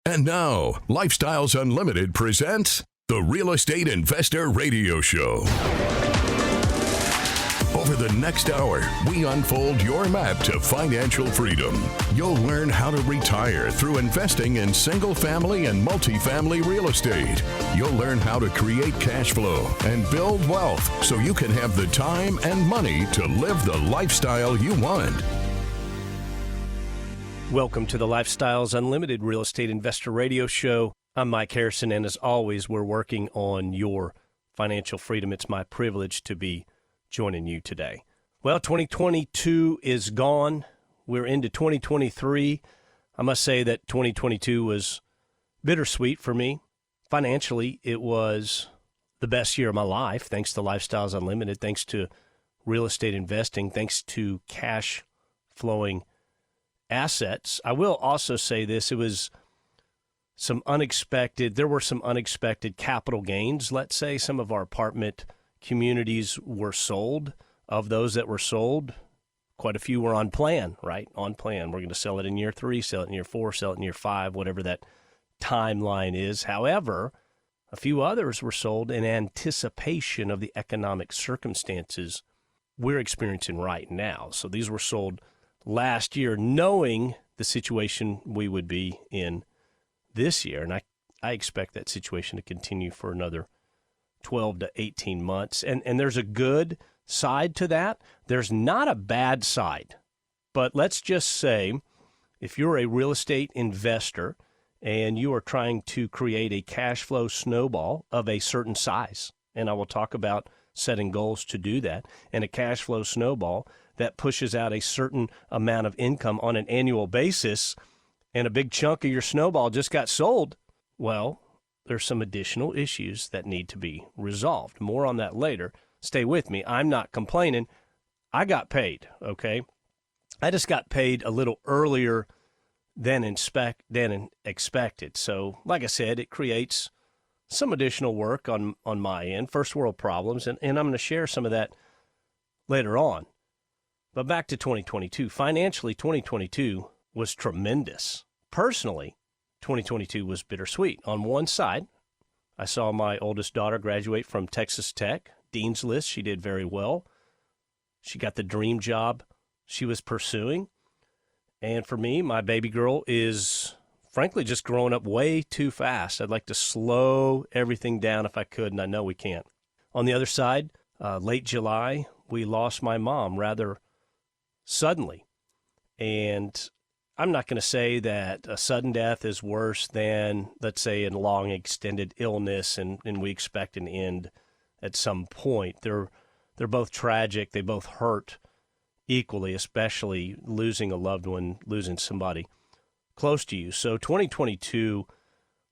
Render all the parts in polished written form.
And now, Lifestyles Unlimited presents the Real Estate Investor Radio Show. Over the next hour, we unfold your map to financial freedom. You'll learn how to retire through investing in single family and multifamily real estate. You'll learn how to create cash flow and build wealth so you can have the time and money to live the lifestyle you want. Welcome to the Lifestyles Unlimited Real Estate Investor Radio Show. I'm Mike Harrison, and as always, we're working on your financial freedom. It's my privilege to be joining you today. Well, 2022 is gone. We're into 2023. I must say that 2022 was bittersweet for me. Financially, it was the best year of my life, thanks to Lifestyles Unlimited, thanks to real estate investing, thanks to cash flowing assets. I will also say this, there were some unexpected capital gains. Let's say some of our apartment communities were sold. Of those that were sold, quite a few were on plan, right? On plan. We're going to sell it in year 3, sell it in year 4, sell it in year 5, whatever that timeline is. However, a few others were sold in anticipation of the economic circumstances we're experiencing right now. So these were sold last year, knowing the situation we would be in this year. And I expect that situation to continue for another 12 to 18 months. And there's a good side to that. There's not a bad side. But let's just say if you're a real estate investor and you are trying to create a cash flow snowball of a certain size, and I will talk about setting goals to do that, and a cash flow snowball that pushes out a certain amount of income on an annual basis, and a big chunk of your snowball just got sold, well, there's some additional issues that need to be resolved. More on that later. Stay with me. I'm not complaining. I got paid, okay? I just got paid a little earlier than expected. So, like I said, it creates some additional work on my end, first world problems, and I'm going to share some of that later on. But back to 2022. Financially, 2022 was tremendous. Personally, 2022 was bittersweet. On one side, I saw my oldest daughter graduate from Texas Tech, Dean's List. She did very well. She got the dream job she was pursuing. And for me, my baby girl is, frankly, just growing up way too fast. I'd like to slow everything down if I could, and I know we can't. On the other side, late July, we lost my mom rather suddenly. And I'm not going to say that a sudden death is worse than, let's say, a long extended illness and we expect an end at some point. They're both tragic. They both hurt equally, especially losing a loved one, losing somebody close to you. So 2022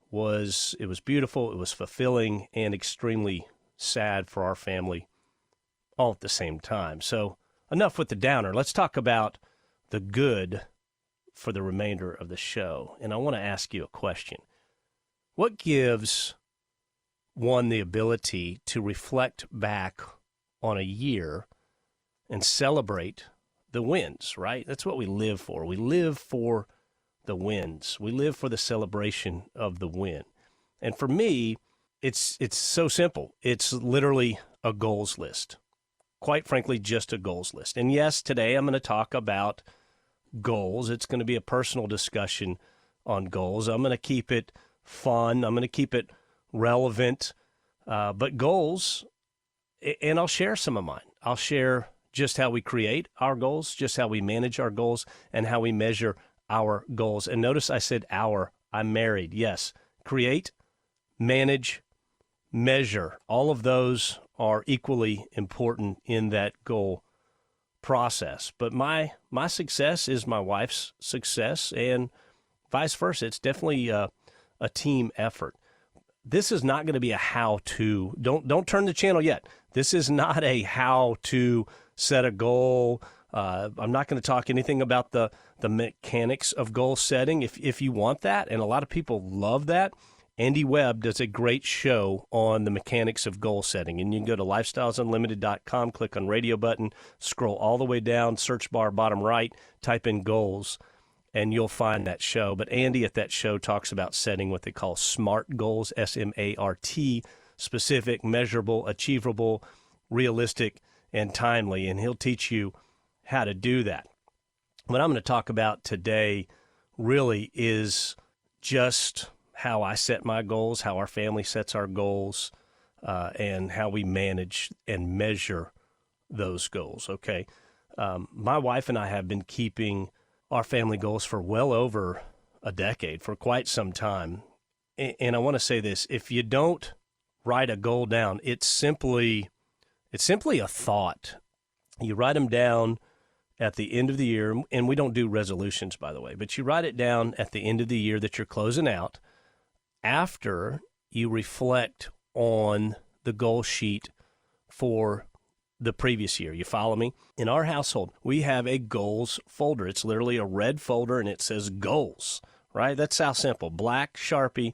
was beautiful, it was fulfilling, and extremely sad for our family all at the same time. So enough with the downer. Let's talk about the good for the remainder of the show. And I want to ask you a question. What gives one the ability to reflect back on a year and celebrate the wins, right? That's what we live for. We live for the wins. We live for the celebration of the win. And for me, it's so simple. It's literally a goals list. Quite frankly, just a goals list. And yes, today I'm going to talk about goals. It's going to be a personal discussion on goals. I'm going to keep it fun. I'm going to keep it relevant. But goals, and I'll share some of mine. I'll share just how we create our goals, just how we manage our goals, and how we measure our goals. And notice I said our. I'm married. Yes. Create, manage, measure. All of those are equally important in that goal process. But my success is my wife's success, and vice versa. It's definitely a team effort. This is not going to be a how-to. Don't turn the channel yet. This is not a how-to set a goal. I'm not going to talk anything about the mechanics of goal setting. If you want that, and a lot of people love that, Andy Webb does a great show on the mechanics of goal setting. And you can go to lifestylesunlimited.com, click on radio button, scroll all the way down, search bar bottom right, type in goals. and you'll find that show. But Andy at that show talks about setting what they call SMART goals, SMART, specific, measurable, achievable, realistic, and timely. And he'll teach you how to do that. What I'm going to talk about today really is just how I set my goals, how our family sets our goals, and how we manage and measure those goals, okay? My wife and I have been keeping our family goals for well over a decade, for quite some time. And I want to say this, if you don't write a goal down, it's simply a thought. You write them down at the end of the year, and we don't do resolutions, by the way, but you write it down at the end of the year that you're closing out after you reflect on the goal sheet for the previous year. You follow me? In our household, we have a goals folder. It's literally a red folder, and it says goals, right? That's how simple. Black Sharpie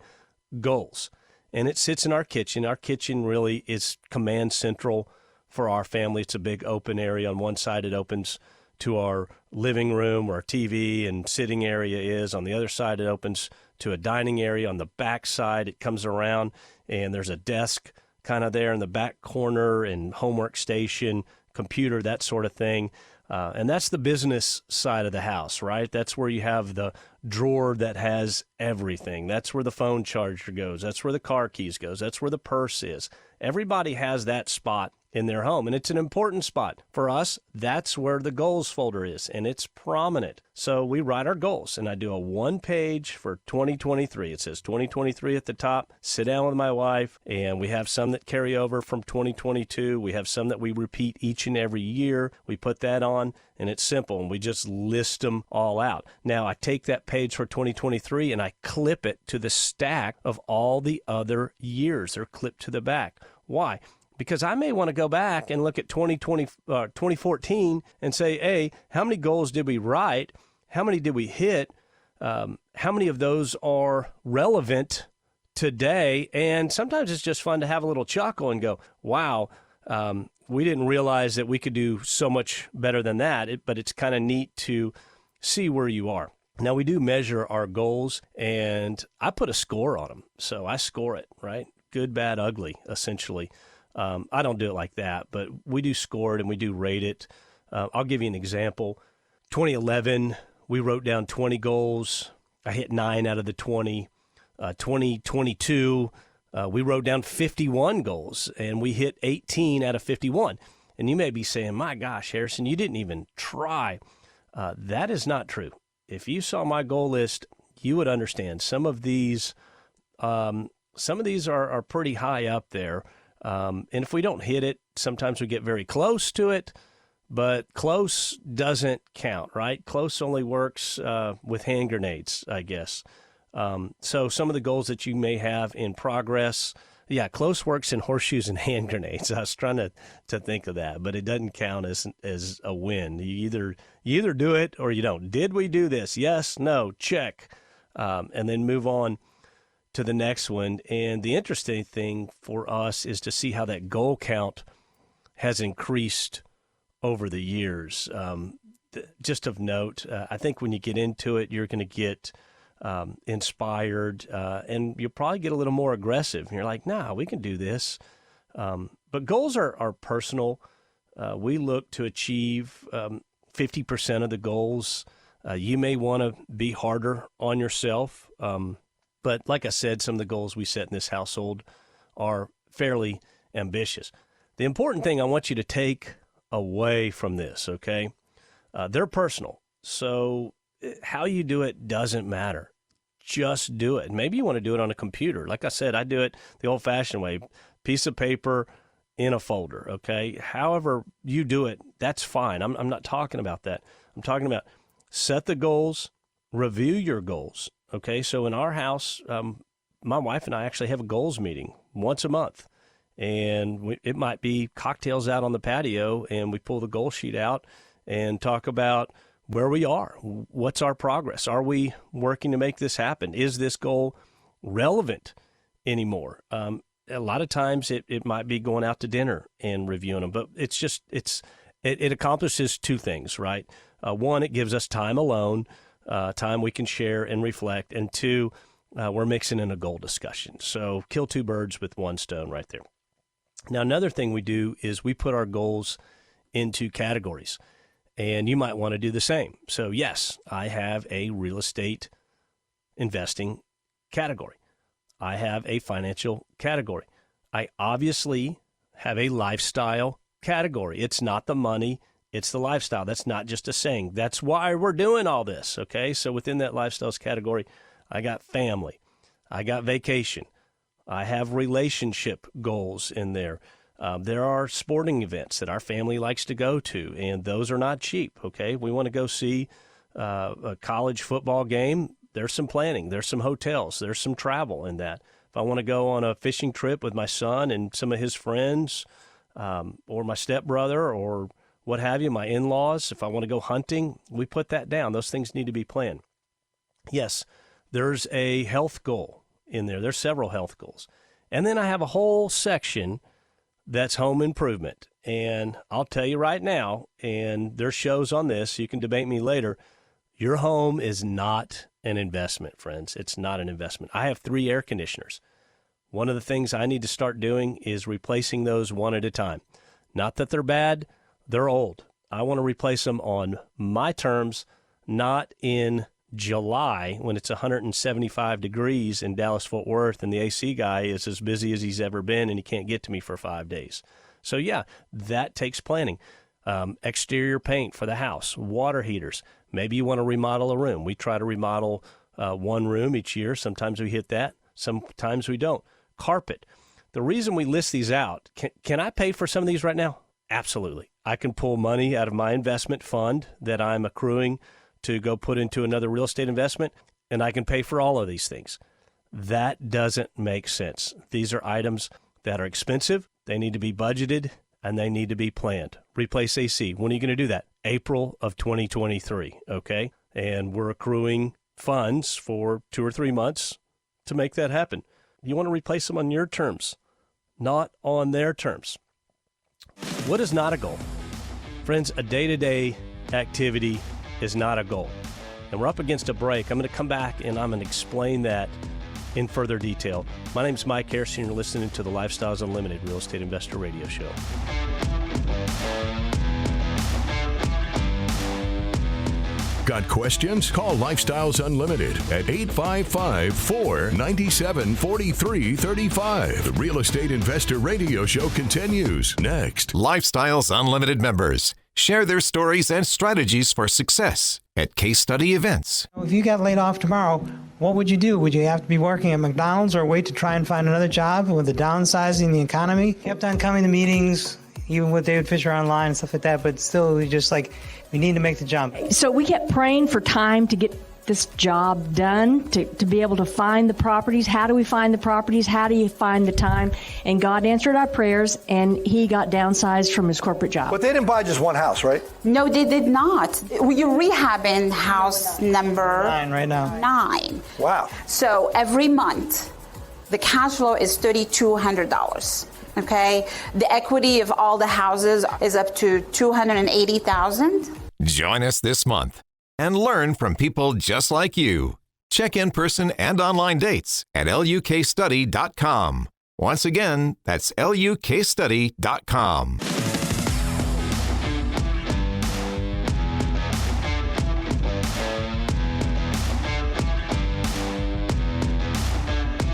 goals. And it sits in our kitchen. Our kitchen really is command central for our family. It's a big open area. On one side, it opens to our living room where our TV and sitting area is. On the other side, it opens to a dining area. On the back side, it comes around, and there's a desk kind of there in the back corner, and homework station, computer, that sort of thing. And that's the business side of the house, right? That's where you have the drawer that has everything. That's where the phone charger goes. That's where the car keys goes. That's where the purse is. Everybody has that spot in their home, and it's an important spot. For us, that's where the goals folder is, and it's prominent. So we write our goals, and I do a one-page for 2023. It says 2023 at the top. Sit down with my wife, and we have some that carry over from 2022. We have some that we repeat each and every year. We put that on, and it's simple, and we just list them all out. Now, I take that page for 2023, and I clip it to the stack of all the other years. They're clipped to the back. Why? Because I may want to go back and look at 2014 and say, hey, how many goals did we write? How many did we hit? How many of those are relevant today? And sometimes it's just fun to have a little chuckle and go, wow, we didn't realize that we could do so much better than that. But it's kind of neat to see where you are. Now, we do measure our goals, and I put a score on them. So I score it, right? Good, bad, ugly, essentially. I don't do it like that, but we do score it and we do rate it. I'll give you an example. 2011, we wrote down 20 goals. I hit 9 out of the 20. 2022, we wrote down 51 goals, and we hit 18 out of 51. And you may be saying, my gosh, Harrison, you didn't even try. That is not true. If you saw my goal list, you would understand. Some of these are pretty high up there. And if we don't hit it, sometimes we get very close to it, but close doesn't count, right? Close only works with hand grenades, I guess. So some of the goals that you may have in progress, yeah, close works in horseshoes and hand grenades. I was trying to think of that, but it doesn't count as a win. You either do it or you don't. Did we do this? Yes, no, check, and then move on to the next one. And the interesting thing for us is to see how that goal count has increased over the years. Just of note, I think when you get into it, you're going to get inspired, and you'll probably get a little more aggressive. And you're like, nah, we can do this. But goals are personal. We look to achieve 50% of the goals. You may want to be harder on yourself. But like I said, some of the goals we set in this household are fairly ambitious. The important thing I want you to take away from this, okay, they're personal. So how you do it doesn't matter. Just do it. Maybe you want to do it on a computer. Like I said, I do it the old-fashioned way, piece of paper in a folder, okay? However you do it, that's fine. I'm not talking about that. I'm talking about set the goals, review your goals. Okay, so in our house, my wife and I actually have a goals meeting once a month, and it might be cocktails out on the patio, and we pull the goal sheet out and talk about where we are. What's our progress? Are we working to make this happen? Is this goal relevant anymore? A lot of times it might be going out to dinner and reviewing them, but it accomplishes two things, right? One, it gives us time alone time we can share and reflect. And two, we're mixing in a goal discussion. So kill two birds with one stone right there. Now, another thing we do is we put our goals into categories, and you might want to do the same. So yes, I have a real estate investing category. I have a financial category. I obviously have a lifestyle category. It's not the money, it's the lifestyle. That's not just a saying. That's why we're doing all this, okay? So within that lifestyles category, I got family, I got vacation, I have relationship goals in there. There are sporting events that our family likes to go to, and those are not cheap, okay? We want to go see a college football game. There's some planning. There's some hotels. There's some travel in that. If I want to go on a fishing trip with my son and some of his friends or my stepbrother or what have you, my in-laws, if I want to go hunting, we put that down. Those things need to be planned. Yes, there's a health goal in there. There's several health goals. And then I have a whole section that's home improvement. And I'll tell you right now, and there's shows on this, you can debate me later, your home is not an investment, friends. It's not an investment. I have 3 air conditioners. One of the things I need to start doing is replacing those one at a time. Not that they're bad, they're old. I want to replace them on my terms, not in July when it's 175 degrees in Dallas-Fort Worth and the AC guy is as busy as he's ever been and he can't get to me for 5 days. So yeah, that takes planning. Exterior paint for the house, water heaters. Maybe you want to remodel a room. We try to remodel one room each year. Sometimes we hit that. Sometimes we don't. Carpet. The reason we list these out, can I pay for some of these right now? Absolutely. I can pull money out of my investment fund that I'm accruing to go put into another real estate investment, and I can pay for all of these things. That doesn't make sense. These are items that are expensive. They need to be budgeted, and they need to be planned. Replace AC. When are you going to do that? April of 2023, okay? And we're accruing funds for 2 or 3 months to make that happen. You want to replace them on your terms, not on their terms. What is not a goal? Friends, a day-to-day activity is not a goal. And we're up against a break. I'm going to come back and I'm going to explain that in further detail. My name is Mike Harrison. You're listening to the Lifestyles Unlimited Real Estate Investor Radio Show. Got questions? Call Lifestyles Unlimited at 855-497-4335. The Real Estate Investor Radio Show continues next. Lifestyles Unlimited members share their stories and strategies for success at case study events. If you got laid off tomorrow, what would you do? Would you have to be working at McDonald's or wait to try and find another job with the downsizing the economy? Kept on coming to meetings, even with David Fisher online and stuff like that, but still we just like, we need to make the jump. So we kept praying for time to get this job done, to be able to find the properties. How do we find the properties? How do you find the time? And God answered our prayers, and he got downsized from his corporate job. But they didn't buy just one house, right? No, they did not. You're rehabbing house number 9 right now. 9. Wow. So every month, the cash flow is $3,200. Okay, the equity of all the houses is up to $280,000. Join us this month and learn from people just like you. Check in-person and online dates at lukstudy.com. Once again, that's lukstudy.com.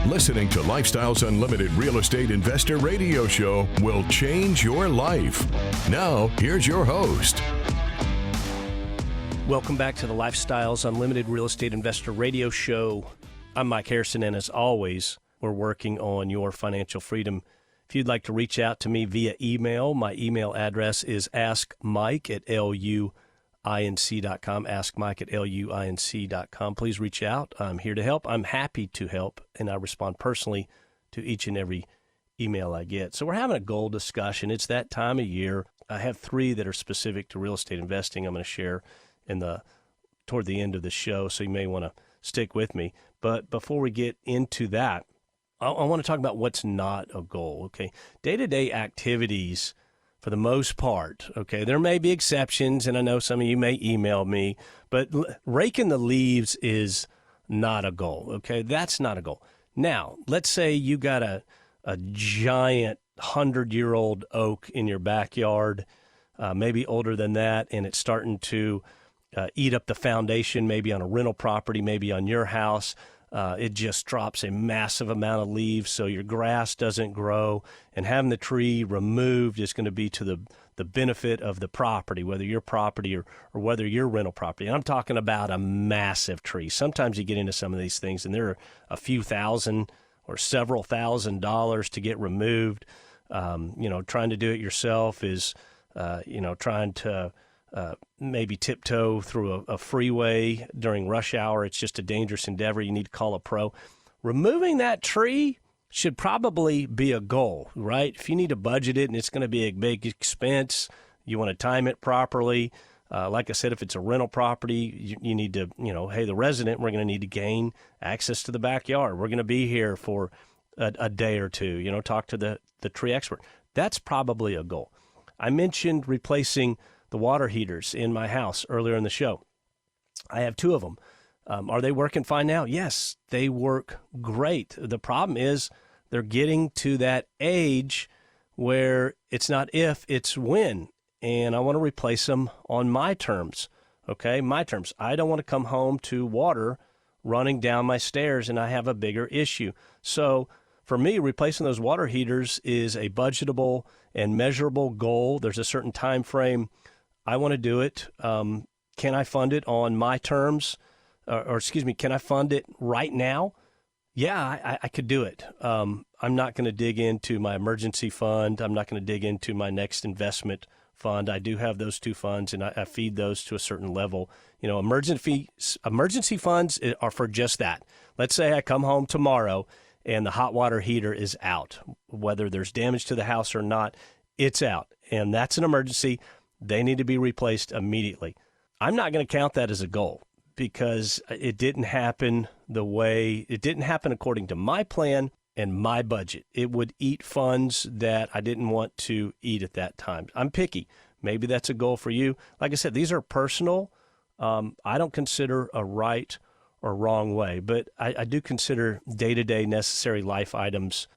Listening to Lifestyles Unlimited Real Estate Investor Radio Show will change your life. Now, here's your host. Welcome back to the Lifestyles Unlimited Real Estate Investor Radio Show. I'm Mike Harrison, and as always, we're working on your financial freedom. If you'd like to reach out to me via email, my email address is askmike@luinc.com, askmike@luinc.com. Please reach out. I'm here to help. I'm happy to help, and I respond personally to each and every email I get. So we're having a goal discussion. It's that time of year. I have 3 that are specific to real estate investing I'm going to share toward the end of the show, so you may want to stick with me. But before we get into that, I want to talk about what's not a goal, okay? Day-to-day activities for the most part, okay, there may be exceptions, and I know some of you may email me, but raking the leaves is not a goal, okay? That's not a goal. Now, let's say you got a giant 100-year-old oak in your backyard, maybe older than that, and it's starting to eat up the foundation, maybe on a rental property, maybe on your house. It just drops a massive amount of leaves, so your grass doesn't grow, and having the tree removed is going to be to the benefit of the property, whether your property or whether your rental property. And I'm talking about a massive tree. Sometimes you get into some of these things, and there are a few thousand or several $1,000s to get removed. Trying to do it yourself is, trying to maybe tiptoe through a freeway during rush hour. It's just a dangerous endeavor. You need to call a pro. Removing that tree should probably be a goal, right? If you need to budget it and it's going to be a big expense, you want to time it properly. Like I said, if it's a rental property, you need to, hey, the resident, we're going to need to gain access to the backyard. We're going to be here for a day or two, talk to the tree expert. That's probably a goal. I mentioned replacing the water heaters in my house earlier in the show. I have 2 of them. Are they working fine now? Yes, they work great. The problem is they're getting to that age where it's not if, it's when. And I want to replace them on my terms, okay? My terms. I don't want to come home to water running down my stairs and I have a bigger issue. So for me, replacing those water heaters is a budgetable and measurable goal. There's a certain time frame I want to do it. Can I fund it on my terms? Can I fund it right now? Yeah, I could do it. I'm not going to dig into my emergency fund. I'm not going to dig into my next investment fund. I do have those 2 funds, and I feed those to a certain level. Emergency funds are for just that. Let's say I come home tomorrow and the hot water heater is out. Whether there's damage to the house or not, it's out. And that's an emergency. They need to be replaced immediately. I'm not going to count that as a goal because it didn't happen according to my plan and my budget. It would eat funds that I didn't want to eat at that time. I'm picky. Maybe that's a goal for you. Like I said, these are personal. I don't consider a right or wrong way, but I do consider day-to-day necessary life items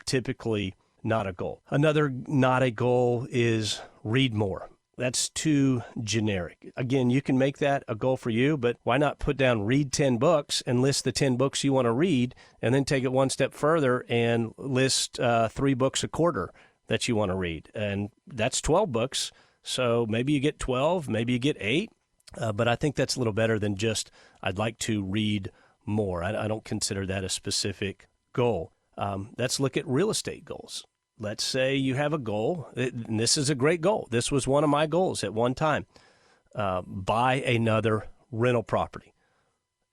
typically not a goal. Another not a goal is read more. That's too generic. Again, you can make that a goal for you, but why not put down read 10 books and list the 10 books you want to read, and then take it one step further and list 3 books a quarter that you want to read. And that's 12 books. So maybe you get 12, maybe you get 8. But I think that's a little better than just, I'd like to read more. I don't consider that a specific goal. Let's look at real estate goals. Let's say you have a goal, and this is a great goal. This was one of my goals at one time. Buy another rental property.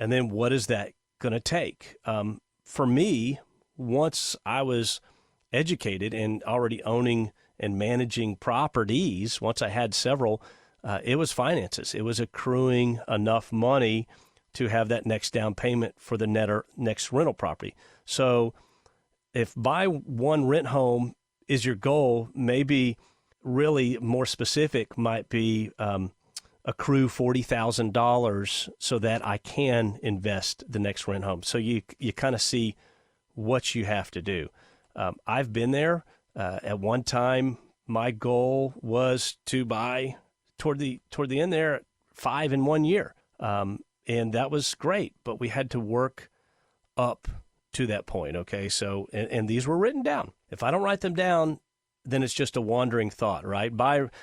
And then what is that going to take? For me, once I was educated and already owning and managing properties, once I had several, it was finances. It was accruing enough money to have that next down payment for the next rental property. So if buy one rent home is your goal, maybe really more specific might be accrue $40,000 so that I can invest the next rent home. So you kind of see what you have to do. I've been there. At one time, my goal was to buy toward the end there 5 in 1 year. And that was great, but we had to work up to that point. Okay. So, and these were written down. If I don't write them down, then it's just a wandering thought, right?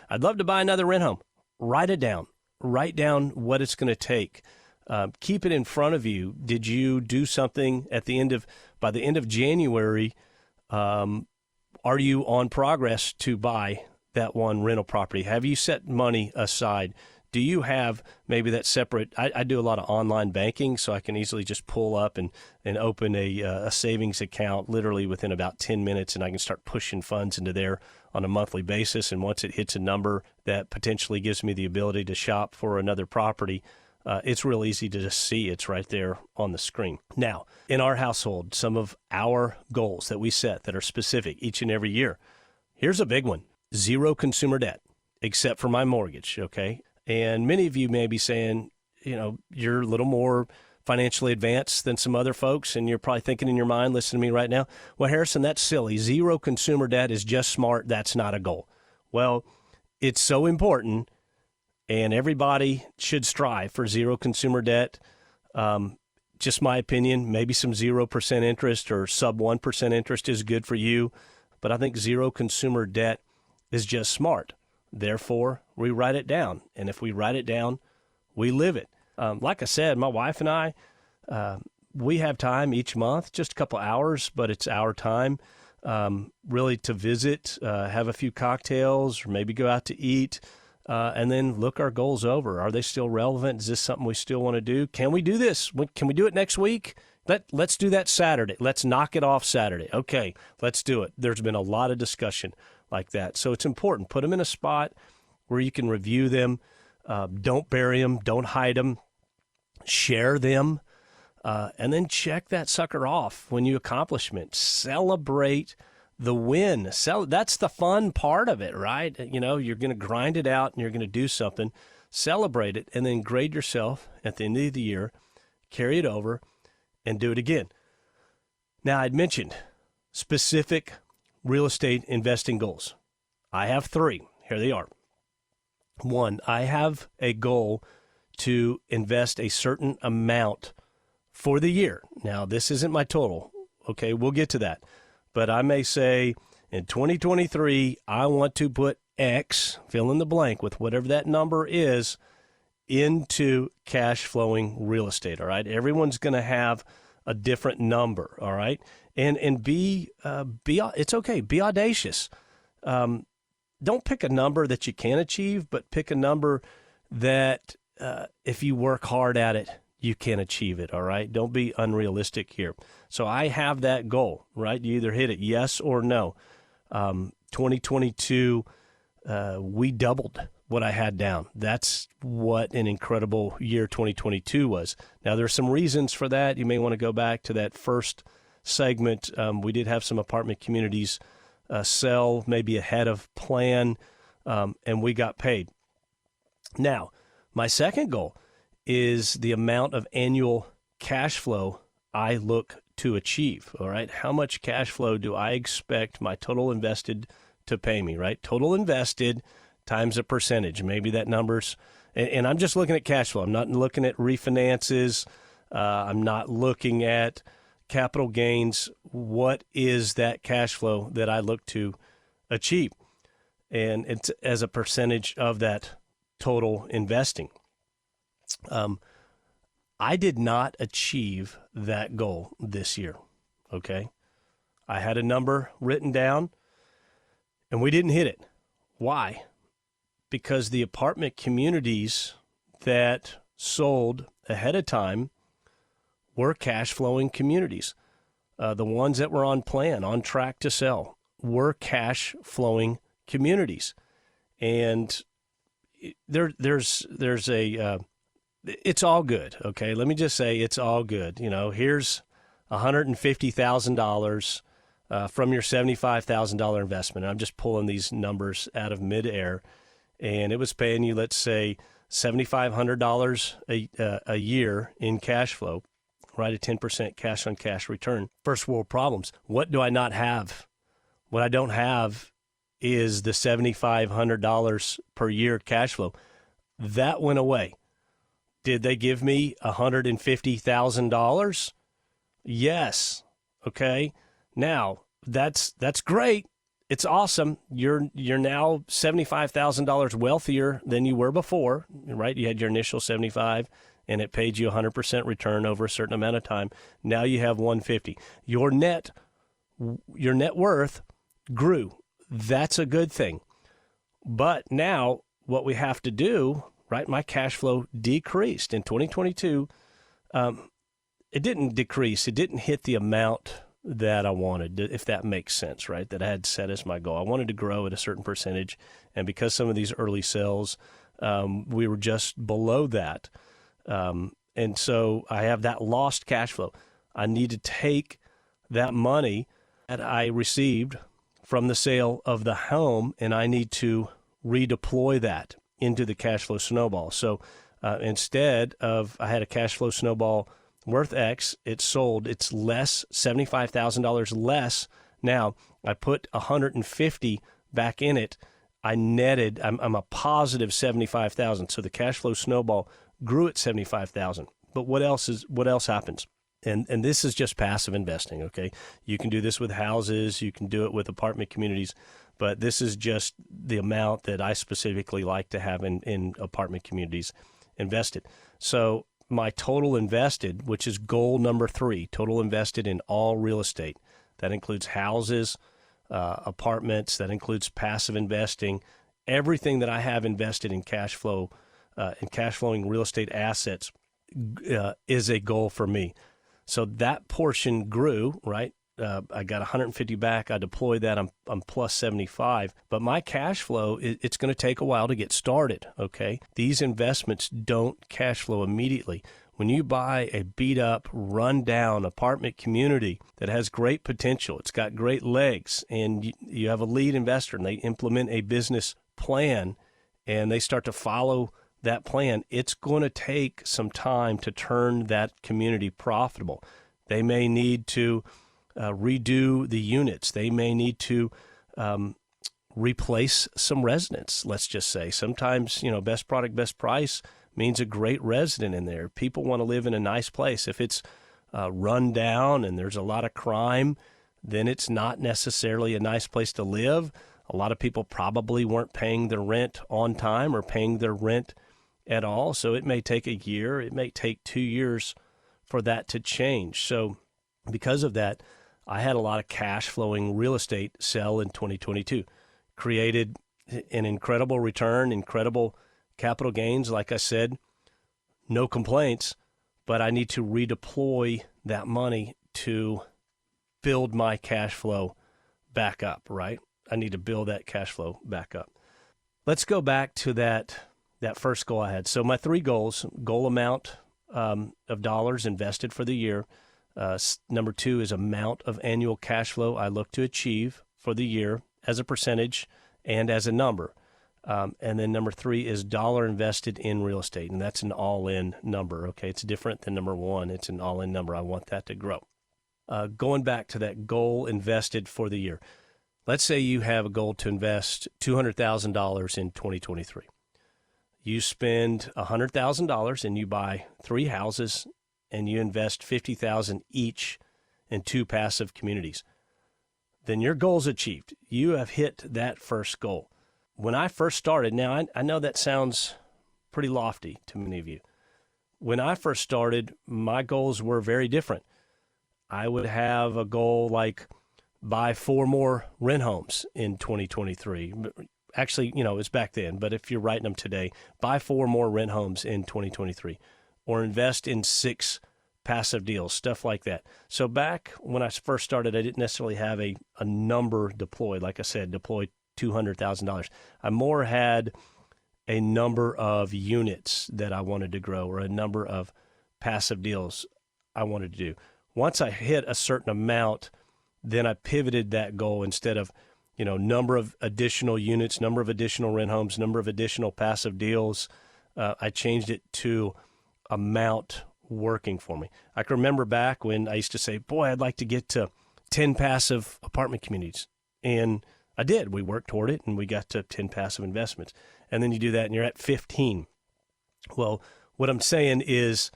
I'd love to buy another rent home. Write it down. Write down what it's going to take. Keep it in front of you. Did you do something by the end of January? Are you on progress to buy that one rental property? Have you set money aside? Do you have maybe that separate? I do a lot of online banking, so I can easily just pull up and open a savings account literally within about 10 minutes, and I can start pushing funds into there on a monthly basis. And once it hits a number that potentially gives me the ability to shop for another property, it's real easy to just see. It's right there on the screen. Now, in our household, some of our goals that we set that are specific each and every year. Here's a big one. zero consumer debt, except for my mortgage, okay? And many of you may be saying, you're a little more financially advanced than some other folks, and you're probably thinking in your mind, listening to me right now, well, Harrison, that's silly. Zero consumer debt is just smart. That's not a goal. Well, it's so important, and everybody should strive for zero consumer debt. Just my opinion, maybe some 0% interest or sub 1% interest is good for you, but I think zero consumer debt is just smart. Therefore, we write it down, and if we write it down, we live it. Like I said, my wife and I, we have time each month, just a couple hours, but it's our time really to visit, have a few cocktails, or maybe go out to eat, and then look our goals over. Are they still relevant? Is this something we still want to do? Can we do this? Can we do it next week? Let's do that Saturday. Let's knock it off Saturday. Okay, let's do it. There's been a lot of discussion like that. So it's important. Put them in a spot where you can review them. Don't bury them. Don't hide them. Share them, and then check that sucker off when you accomplish it. Celebrate the win. That's the fun part of it, right? You're going to grind it out and you're going to do something. Celebrate it, and then grade yourself at the end of the year, carry it over, and do it again. Now, I'd mentioned specific real estate investing goals. I have 3. Here they are. 1, I have a goal to invest a certain amount for the year. Now, this isn't my total. Okay, we'll get to that. But I may say in 2023, I want to put X, fill in the blank with whatever that number is, into cash flowing real estate. All right. Everyone's going to have a different number. All right. And be it's okay. Be audacious. Don't pick a number that you can achieve, but pick a number that if you work hard at it, you can achieve it, all right? Don't be unrealistic here. So I have that goal, right? You either hit it, yes or no. 2022, we doubled what I had down. That's what an incredible year 2022 was. Now, there's some reasons for that. You may want to go back to that first segment. We did have some apartment communities sell maybe ahead of plan, and we got paid. Now, my second goal is the amount of annual cash flow I look to achieve, all right? How much cash flow do I expect my total invested to pay me, right? Total invested times a percentage. Maybe that number's, and I'm just looking at cash flow. I'm not looking at refinances. I'm not looking at capital gains. What is that cash flow that I look to achieve? And it's as a percentage of that total investing. I did not achieve that goal this year, okay? I had a number written down, and we didn't hit it. Why? Because the apartment communities that sold ahead of time were cash flowing communities. The ones that were on plan, on track to sell, were cash flowing communities. And there's a it's all good, okay? Let me just say it's all good. Here's $150,000 from your $75,000 investment. I'm just pulling these numbers out of midair, and it was paying you, let's say, $7,500 a year in cash flow, right? A 10% cash-on-cash return. First world problems. What do I not have? What I don't have is the $7,500 per year cash flow. That went away. Did they give me $150,000? Yes. Okay. Now that's great. It's awesome. You're now $75,000 wealthier than you were before, right? You had your initial 75, and it paid you 100% return over a certain amount of time. Now you have 150. Your net worth grew. That's a good thing. But now what we have to do, right? My cash flow decreased in 2022. It didn't decrease. It didn't hit the amount that I wanted, if that makes sense, right? That I had set as my goal. I wanted to grow at a certain percentage, and because some of these early sales, we were just below that. And so I have that lost cash flow. I need to take that money that I received from the sale of the home, and I need to redeploy that into the cash flow snowball. So instead of I had a cash flow snowball worth X, it's sold. It's less, $75,000 less. Now I put $150 back in it. I netted. I'm a positive $75,000. So the cash flow snowball grew at $75,000. But what else happens? And this is just passive investing. Okay, you can do this with houses. You can do it with apartment communities. But this is just the amount that I specifically like to have in apartment communities invested. So my total invested, which is goal number 3, total invested in all real estate. That includes houses, apartments. That includes passive investing. Everything that I have invested in cash flow, in cash flowing real estate assets, is a goal for me. So that portion grew, right? I got 150 back. I deployed that. I'm plus 75. But my cash flow, it's going to take a while to get started, okay? These investments don't cash flow immediately. When you buy a beat-up, run-down apartment community that has great potential, it's got great legs, and you have a lead investor, and they implement a business plan, and they start to follow that plan, it's going to take some time to turn that community profitable. They may need to redo the units. They may need to replace some residents, let's just say. Sometimes, best product, best price means a great resident in there. People want to live in a nice place. If it's run down and there's a lot of crime, then it's not necessarily a nice place to live. A lot of people probably weren't paying their rent on time or paying their rent at all. So it may take a year. It may take 2 years for that to change. So because of that, I had a lot of cash flowing real estate sell in 2022, created an incredible return, incredible capital gains. Like I said, no complaints, but I need to redeploy that money to build my cash flow back up, right? I need to build that cash flow back up. Let's go back to that first goal I had. So my 3 goals: goal amount of dollars invested for the year. Number 2 is amount of annual cash flow I look to achieve for the year as a percentage and as a number. And then number 3 is dollar invested in real estate, and that's an all-in number. Okay, it's different than number 1. It's an all-in number. I want that to grow. Going back to that goal invested for the year. Let's say you have a goal to invest $200,000 in 2023. You spend $100,000 and you buy 3 houses and you invest $50,000 each in 2 passive communities. Then your goal's achieved. You have hit that first goal. When I first started, now I know that sounds pretty lofty to many of you. When I first started, my goals were very different. I would have a goal like buy 4 more rent homes in 2023. Actually, it's back then, but if you're writing them today, buy 4 more rent homes in 2023, or invest in 6 passive deals, stuff like that. So back when I first started, I didn't necessarily have a number deployed. Like I said, deployed $200,000. I more had a number of units that I wanted to grow, or a number of passive deals I wanted to do. Once I hit a certain amount, then I pivoted that goal. Instead of number of additional units, number of additional rent homes, number of additional passive deals, I changed it to amount working for me. I can remember back when I used to say, boy, I'd like to get to 10 passive apartment communities. And I did. We worked toward it, and we got to 10 passive investments. And then you do that, and you're at 15. Well, what I'm saying is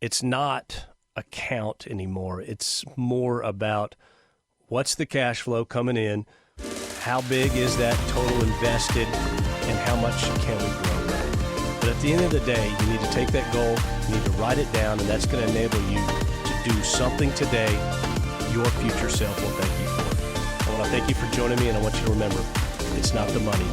it's not a count anymore. It's more about what's the cash flow coming in, how big is that total invested, and how much can we grow with it. But at the end of the day, you need to take that goal, you need to write it down, and that's going to enable you to do something today your future self will thank you for. I want to thank you for joining me, and I want you to remember, it's not the money,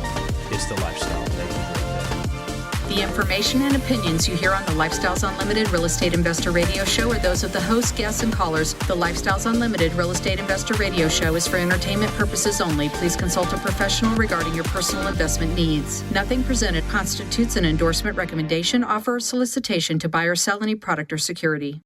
it's the lifestyle. Thank you. The information and opinions you hear on the Lifestyles Unlimited Real Estate Investor Radio Show are those of the host, guests, and callers. The Lifestyles Unlimited Real Estate Investor Radio Show is for entertainment purposes only. Please consult a professional regarding your personal investment needs. Nothing presented constitutes an endorsement, recommendation, offer, or solicitation to buy or sell any product or security.